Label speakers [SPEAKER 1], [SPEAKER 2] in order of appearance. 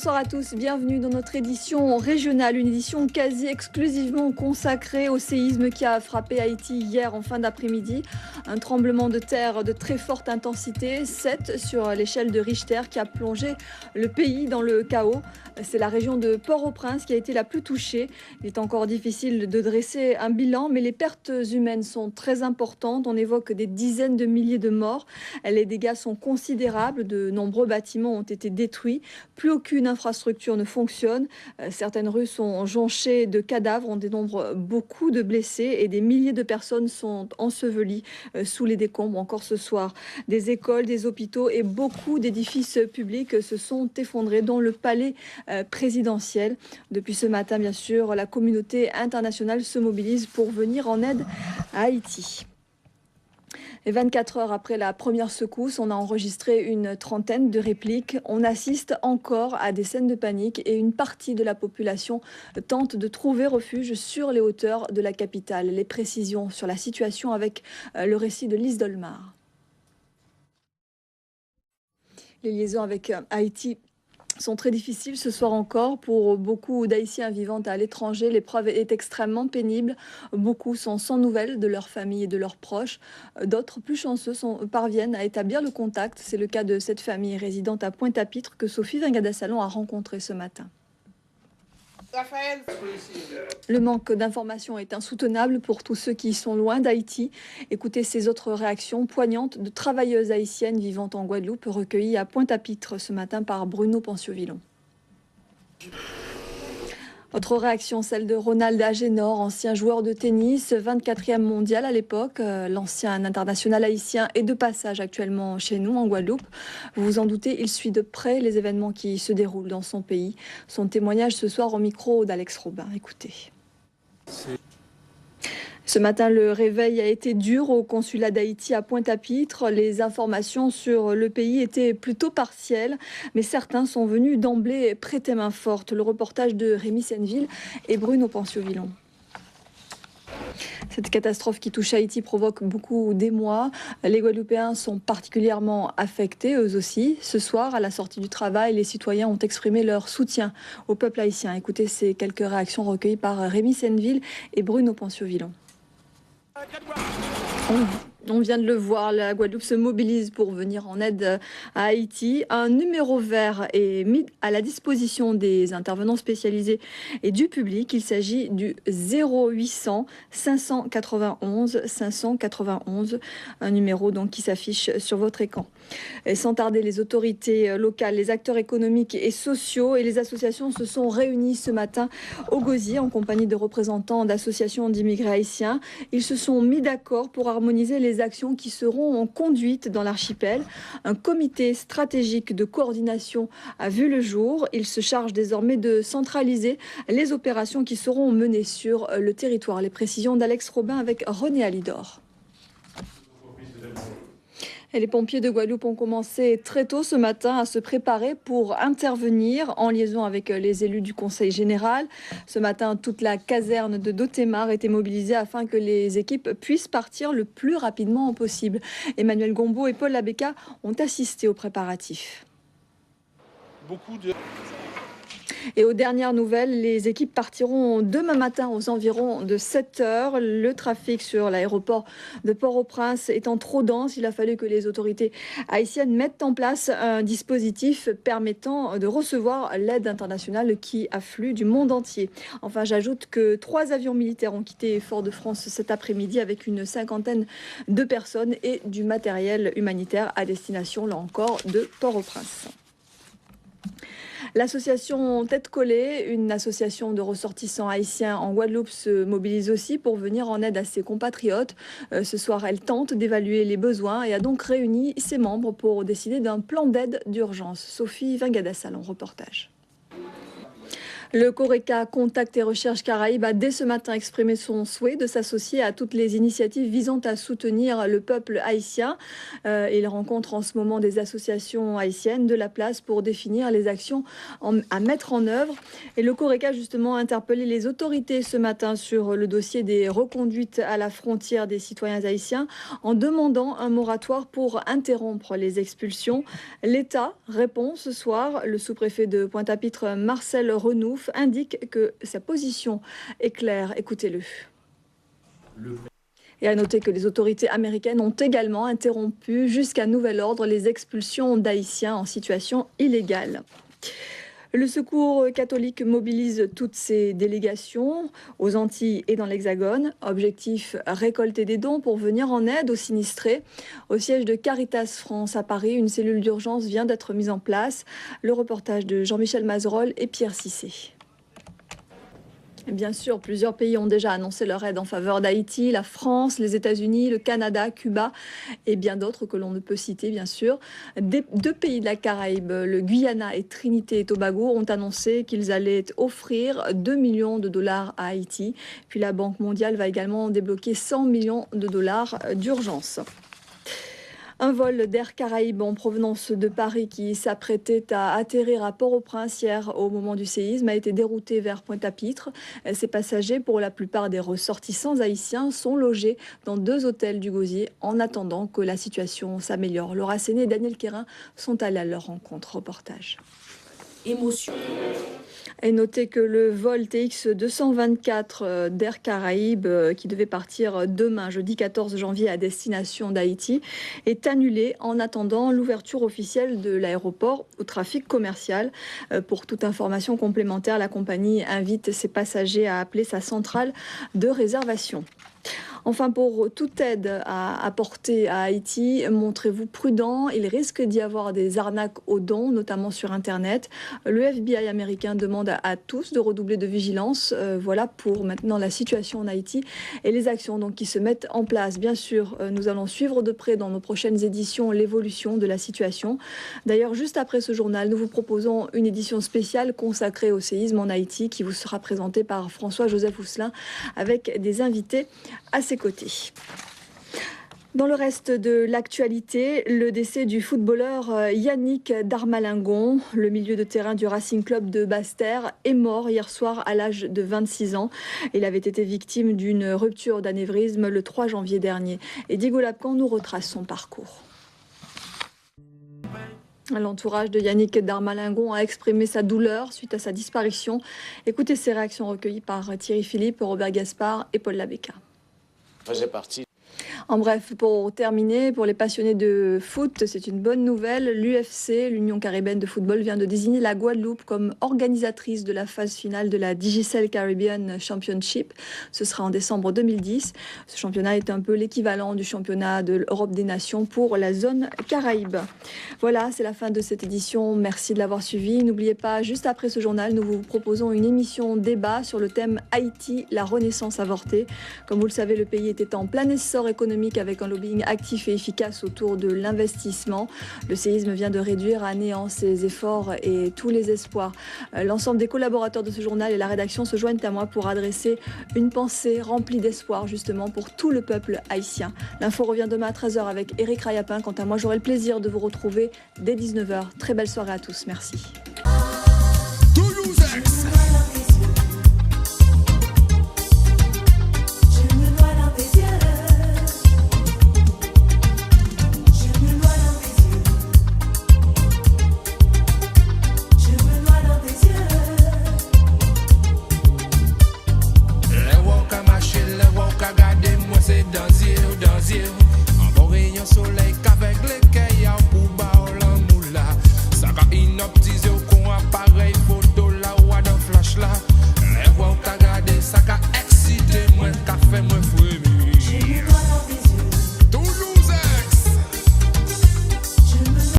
[SPEAKER 1] Bonsoir à tous, bienvenue dans notre édition régionale, une édition quasi exclusivement consacrée au séisme qui a frappé Haïti hier en fin d'après-midi. Un tremblement de terre de très forte intensité, 7 sur l'échelle de Richter, qui a plongé le pays dans le chaos. C'est la région de Port-au-Prince qui a été la plus touchée. Il est encore difficile de dresser un bilan, mais les pertes humaines sont très importantes. On évoque des dizaines de milliers de morts. Les dégâts sont considérables, de nombreux bâtiments ont été détruits. Plus aucune infrastructure ne fonctionne. Certaines rues sont jonchées de cadavres, on dénombre beaucoup de blessés et des milliers de personnes sont ensevelies sous les décombres. Encore ce soir, des écoles, des hôpitaux et beaucoup d'édifices publics se sont effondrés, dont le palais présidentiel. Depuis ce matin, bien sûr, la communauté internationale se mobilise pour venir en aide à Haïti. Et 24 heures après la première secousse, on a enregistré une trentaine de répliques. On assiste encore à des scènes de panique et une partie de la population tente de trouver refuge sur les hauteurs de la capitale. Les précisions sur la situation avec le récit de Lise Dolmar. Les liaisons avec Haïti sont très difficiles ce soir encore pour beaucoup d'Haïtiens vivant à l'étranger. L'épreuve est extrêmement pénible. Beaucoup sont sans nouvelles de leur famille et de leurs proches. D'autres, plus chanceux, parviennent à établir le contact. C'est le cas de cette famille résidente à Pointe-à-Pitre que Sophie Vingada-Salon a rencontrée ce matin. Le manque d'informations est insoutenable pour tous ceux qui sont loin d'Haïti. Écoutez ces autres réactions poignantes de travailleuses haïtiennes vivant en Guadeloupe, recueillies à Pointe-à-Pitre ce matin par Bruno Panciovillon. Autre réaction, celle de Ronald Agénor, ancien joueur de tennis, 24e mondial à l'époque. L'ancien international haïtien est de passage actuellement chez nous en Guadeloupe. Vous vous en doutez, il suit de près les événements qui se déroulent dans son pays. Son témoignage ce soir au micro d'Alex Robin. Écoutez. Ce matin, le réveil a été dur au consulat d'Haïti à Pointe-à-Pitre. Les informations sur le pays étaient plutôt partielles, mais certains sont venus d'emblée prêter main forte. Le reportage de Rémi Senneville et Bruno Panciovillon. Cette catastrophe qui touche Haïti provoque beaucoup d'émoi. Les Guadeloupéens sont particulièrement affectés, eux aussi. Ce soir, à la sortie du travail, les citoyens ont exprimé leur soutien au peuple haïtien. Écoutez ces quelques réactions recueillies par Rémi Senneville et Bruno Panciovillon. On vient de le voir, la Guadeloupe se mobilise pour venir en aide à Haïti. Un numéro vert est mis à la disposition des intervenants spécialisés et du public. Il s'agit du 0800 591 591, un numéro donc qui s'affiche sur votre écran. Et sans tarder, les autorités locales, les acteurs économiques et sociaux et les associations se sont réunis ce matin au Gosier en compagnie de représentants d'associations d'immigrés haïtiens. Ils se sont mis d'accord pour harmoniser les actions qui seront conduites dans l'archipel. Un comité stratégique de coordination a vu le jour. Il se charge désormais de centraliser les opérations qui seront menées sur le territoire. Les précisions d'Alex Robin avec René Alidor. Et les pompiers de Guadeloupe ont commencé très tôt ce matin à se préparer pour intervenir en liaison avec les élus du Conseil général. Ce matin, toute la caserne de Dotemar était mobilisée afin que les équipes puissent partir le plus rapidement possible. Emmanuel Gombeau et Paul Labeka ont assisté aux préparatifs. Et aux dernières nouvelles, les équipes partiront demain matin aux environs de 7 heures. Le trafic sur l'aéroport de Port-au-Prince étant trop dense, il a fallu que les autorités haïtiennes mettent en place un dispositif permettant de recevoir l'aide internationale qui afflue du monde entier. Enfin, j'ajoute que 3 avions militaires ont quitté Fort-de-France cet après-midi avec une cinquantaine de personnes et du matériel humanitaire à destination, là encore, de Port-au-Prince. L'association Tête Collée, une association de ressortissants haïtiens en Guadeloupe, se mobilise aussi pour venir en aide à ses compatriotes. Ce soir, elle tente d'évaluer les besoins et a donc réuni ses membres pour décider d'un plan d'aide d'urgence. Sophie Vingada-Salon, reportage. Le Coreca Contact et Recherche Caraïbes a dès ce matin exprimé son souhait de s'associer à toutes les initiatives visant à soutenir le peuple haïtien. Il rencontre en ce moment des associations haïtiennes de la place pour définir les actions à mettre en œuvre. Et le Coreca justement a interpellé les autorités ce matin sur le dossier des reconduites à la frontière des citoyens haïtiens en demandant un moratoire pour interrompre les expulsions. L'État répond ce soir. Le sous-préfet de Pointe-à-Pitre, Marcel Renouf, indique que sa position est claire. Écoutez-le. Et à noter que les autorités américaines ont également interrompu jusqu'à nouvel ordre les expulsions d'Haïtiens en situation illégale. Le Secours catholique mobilise toutes ses délégations aux Antilles et dans l'Hexagone. Objectif, récolter des dons pour venir en aide aux sinistrés. Au siège de Caritas France à Paris, une cellule d'urgence vient d'être mise en place. Le reportage de Jean-Michel Mazerolle et Pierre Cissé. Bien sûr, plusieurs pays ont déjà annoncé leur aide en faveur d'Haïti, la France, les États-Unis, le Canada, Cuba et bien d'autres que l'on ne peut citer, bien sûr. Deux pays de la Caraïbe, le Guyana et Trinité et Tobago, ont annoncé qu'ils allaient offrir 2 millions de dollars à Haïti. Puis la Banque mondiale va également débloquer 100 millions de dollars d'urgence. Un vol d'Air Caraïbes en provenance de Paris qui s'apprêtait à atterrir à Port-au-Prince hier au moment du séisme a été dérouté vers Pointe-à-Pitre. Ces passagers, pour la plupart des ressortissants haïtiens, sont logés dans 2 hôtels du Gosier en attendant que la situation s'améliore. Laura Séné et Daniel Quérin sont allés à leur rencontre. Reportage.
[SPEAKER 2] Émotion.
[SPEAKER 1] Et notez que le vol TX 224 d'Air Caraïbes qui devait partir demain, jeudi 14 janvier, à destination d'Haïti, est annulé en attendant l'ouverture officielle de l'aéroport au trafic commercial. Pour toute information complémentaire, la compagnie invite ses passagers à appeler sa centrale de réservation. Enfin, pour toute aide à apporter à Haïti, montrez-vous prudent. Il risque d'y avoir des arnaques aux dons, notamment sur Internet. Le FBI américain demande à tous de redoubler de vigilance. Voilà pour maintenant la situation en Haïti et les actions donc, qui se mettent en place. Bien sûr, nous allons suivre de près dans nos prochaines éditions l'évolution de la situation. D'ailleurs, juste après ce journal, nous vous proposons une édition spéciale consacrée au séisme en Haïti qui vous sera présentée par François-Joseph Housselin avec des invités à ses côtés. Dans le reste de l'actualité, le décès du footballeur Yannick Darmalingon, le milieu de terrain du Racing Club de Basse-Terre, est mort hier soir à l'âge de 26 ans. Il avait été victime d'une rupture d'anévrisme le 3 janvier dernier. Et Diego Lapcan nous retrace son parcours. L'entourage de Yannick Darmalingon a exprimé sa douleur suite à sa disparition. Écoutez ces réactions recueillies par Thierry Philippe, Robert Gaspard et Paul Labecca.
[SPEAKER 3] Faisait partie.
[SPEAKER 1] En bref, pour terminer, pour les passionnés de foot, c'est une bonne nouvelle. L'UFC, l'Union caribéenne de football, vient de désigner la Guadeloupe comme organisatrice de la phase finale de la Digicel Caribbean Championship. Ce sera en décembre 2010. Ce championnat est un peu l'équivalent du championnat de l'Europe des Nations pour la zone Caraïbe. Voilà, c'est la fin de cette édition. Merci de l'avoir suivi. N'oubliez pas, juste après ce journal, nous vous proposons une émission débat sur le thème Haïti, la renaissance avortée. Comme vous le savez, le pays était en plein essor économique avec un lobbying actif et efficace autour de l'investissement. Le séisme vient de réduire à néant ses efforts et tous les espoirs. L'ensemble des collaborateurs de ce journal et la rédaction se joignent à moi pour adresser une pensée remplie d'espoir justement pour tout le peuple haïtien. L'info revient demain à 13h avec Éric Rayapin. Quant à moi, j'aurai le plaisir de vous retrouver dès 19h. Très belle soirée à tous. Merci.
[SPEAKER 4] Dans yeux, en bon rayon soleil.